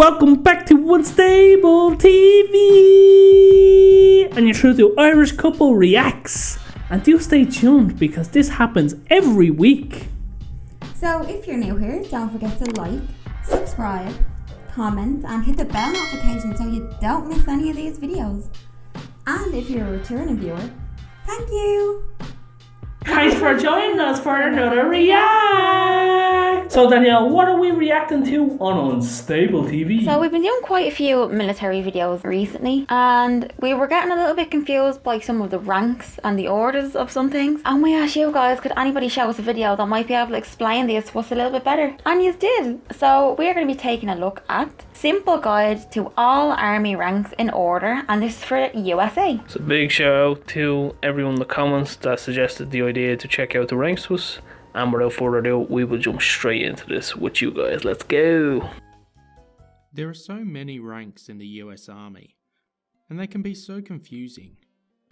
Welcome back to Unstable TV! And you're through to Irish Couple Reacts. And do stay tuned because this happens every week. So if you're new here, don't forget to like, subscribe, comment and hit the bell notification so you don't miss any of these videos. And if you're a returning viewer, thank you! Thanks for joining us for another react! So Danielle, what are we reacting to on Unstable TV? So we've been doing quite a few military videos recently and we were getting a little bit confused by some of the ranks and the orders of some things. And we asked you guys, could anybody show us a video that might be able to explain this to us a little bit better? And you did! So we're going to be taking a look at Simple Guide to All Army Ranks in Order, and this is for USA. So big shout out to everyone in the comments that suggested the idea to check out the ranks to us. And without further ado, we will jump straight into this with you guys. Let's go! There are so many ranks in the US Army, and they can be so confusing.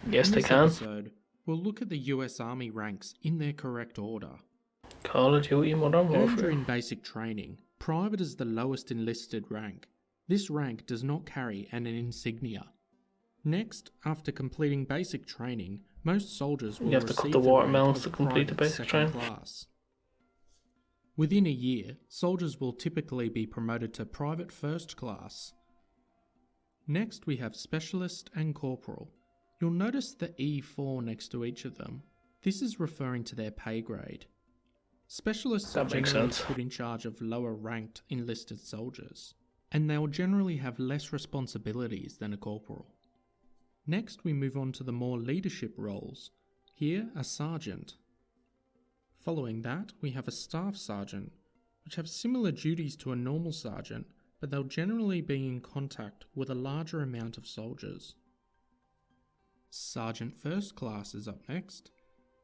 Yes, they In this can. episode, we'll look at the US Army ranks in their correct order. Call of Duty Modern Earned Warfare. during basic training, Private is the lowest enlisted rank. This rank does not carry an insignia. Next, after completing basic training, most soldiers will You have to receive cut the watermelons rank to of complete the Private basic Second training. Class. Within a year, soldiers will typically be promoted to Private First Class. Next we have Specialist and Corporal. You'll notice the E4 next to each of them. This is referring to their pay grade. Specialists are That makes generally sense. put in charge of lower ranked enlisted soldiers, and they'll generally have less responsibilities than a corporal. Next we move on to the more leadership roles. Here a sergeant. Following that we have a staff sergeant, which have similar duties to a normal sergeant, but they'll generally be in contact with a larger amount of soldiers. Sergeant First Class is up next.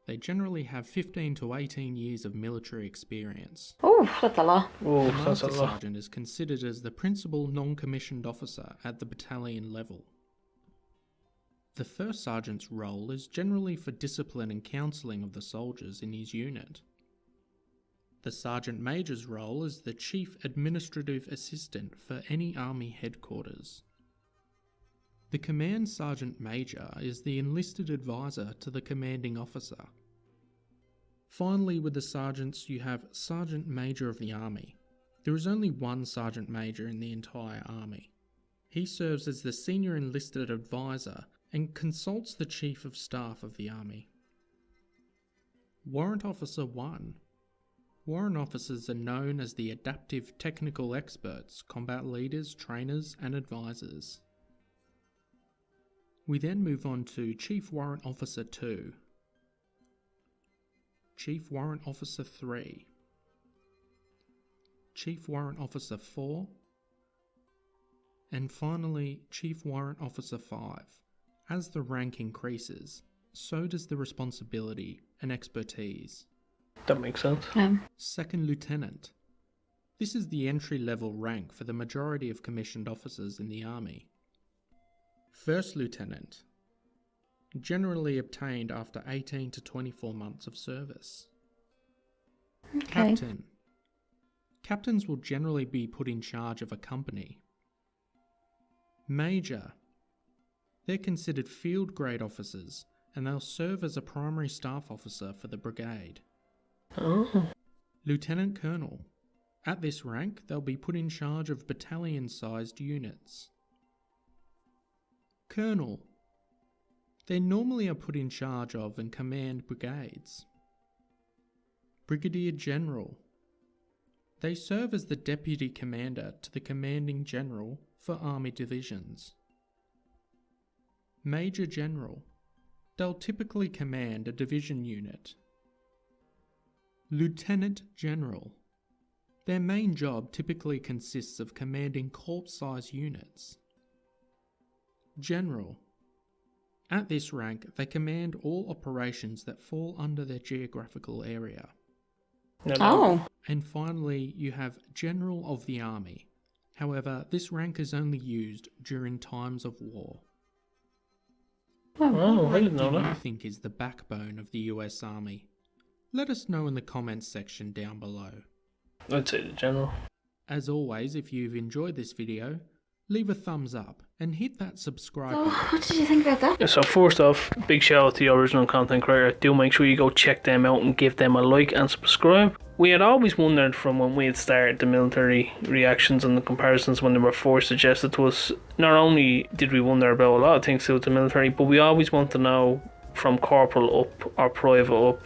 They generally have 15 to 18 years of military experience. Oh, that's a lot. Oh, The that's a Master lot. Sergeant is considered as the principal non-commissioned officer at the battalion level. The First Sergeant's role is generally for discipline and counselling of the soldiers in his unit. The Sergeant Major's role is the Chief Administrative Assistant for any Army headquarters. The Command Sergeant Major is the enlisted advisor to the commanding officer. Finally, with the sergeants, you have Sergeant Major of the Army. There is only one Sergeant Major in the entire Army. He serves as the senior enlisted advisor and consults the Chief of Staff of the Army. Warrant Officer 1. Warrant officers are known as the adaptive technical experts, combat leaders, trainers, and advisors. We then move on to Chief Warrant Officer 2, Chief Warrant Officer 3, Chief Warrant Officer 4, and finally Chief Warrant Officer 5. As the rank increases, so does the responsibility and expertise. That makes sense. Second Lieutenant. This is the entry-level rank for the majority of commissioned officers in the Army. First Lieutenant, generally obtained after 18 to 24 months of service. Okay. Captain. Captains will generally be put in charge of a company. Major. They're considered field grade officers and they'll serve as a primary staff officer for the brigade. Oh. Lieutenant Colonel. At this rank, they'll be put in charge of battalion-sized units. Colonel. They normally are put in charge of and command brigades. Brigadier General. They serve as the deputy commander to the commanding general for army divisions. Major General. They'll typically command a division unit. Lieutenant General. Their main job typically consists of commanding corps-size units. General. At this rank, they command all operations that fall under their geographical area. Oh. And finally, you have General of the Army. However, this rank is only used during times of war. Oh, I What didn't rank know do you that. think is the backbone of the US Army? Let us know in the comments section down below. I'd say the general. As always, if you've enjoyed this video, leave a thumbs up and hit that subscribe So, button. what did you think about that? So first off, big shout out to the original content creator. Do make sure you go check them out and give them a like and subscribe. We had always wondered from when we had started the military reactions and the comparisons when they were first suggested to us, not only did we wonder about a lot of things to do with the military, but we always want to know from corporal up or private up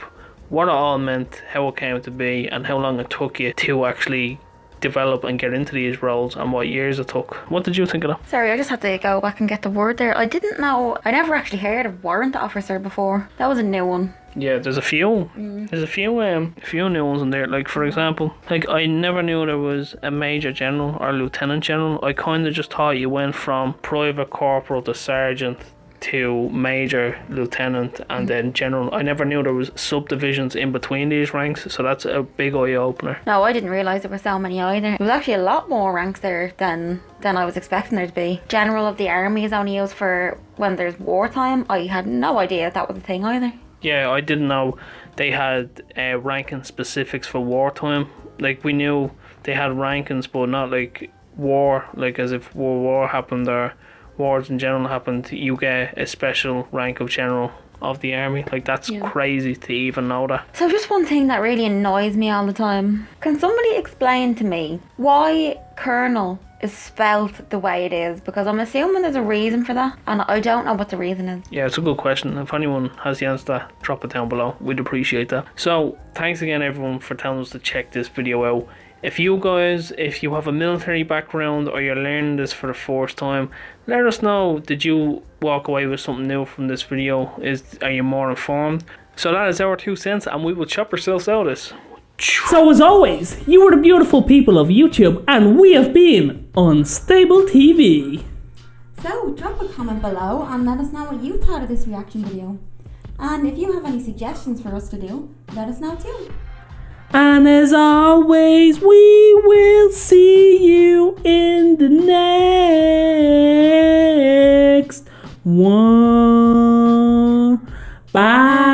what it all meant, how it came to be, and how long it took you to actually develop and get into these roles and what years it took. What did you think of that? Sorry, I just had to go back and get the word there. I didn't know, I never actually heard of warrant officer before. That was a new one. Yeah, there's a few. There's a few new ones in there. Like, for example, like, I never knew there was a major general or lieutenant general. I kind of just thought you went from private corporal to sergeant to major, lieutenant, and then general. I never knew there was subdivisions in between these ranks, so that's a big eye opener. No, I didn't realise there were so many either. There was actually a lot more ranks there than I was expecting there to be. General of the army is only used for when there's wartime. I had no idea that was a thing either. Yeah, I didn't know they had ranking specifics for wartime. Like, we knew they had rankings, but not like war, like as if war happened or wars in general happened, you get a special rank of general of the army. Like, that's crazy to even know that. So just one thing that really annoys me all the time. Can somebody explain to me why colonel is spelt the way it is? Because I'm assuming there's a reason for that, and I don't know what the reason is. Yeah, it's a good question. If anyone has the answer to that, drop it down below. We'd appreciate that. So thanks again everyone for telling us to check this video out. If you guys, if you have a military background or you're learning this for the first time, let us know. Did you walk away with something new from this video? Are you more informed? So that is our 2 cents, and we will chop ourselves out of this. So as always, you are the beautiful people of YouTube, and we have been Unstable TV. So drop a comment below and let us know what you thought of this reaction video. And if you have any suggestions for us to do, let us know too. And as always, we will see you in the next one. Bye.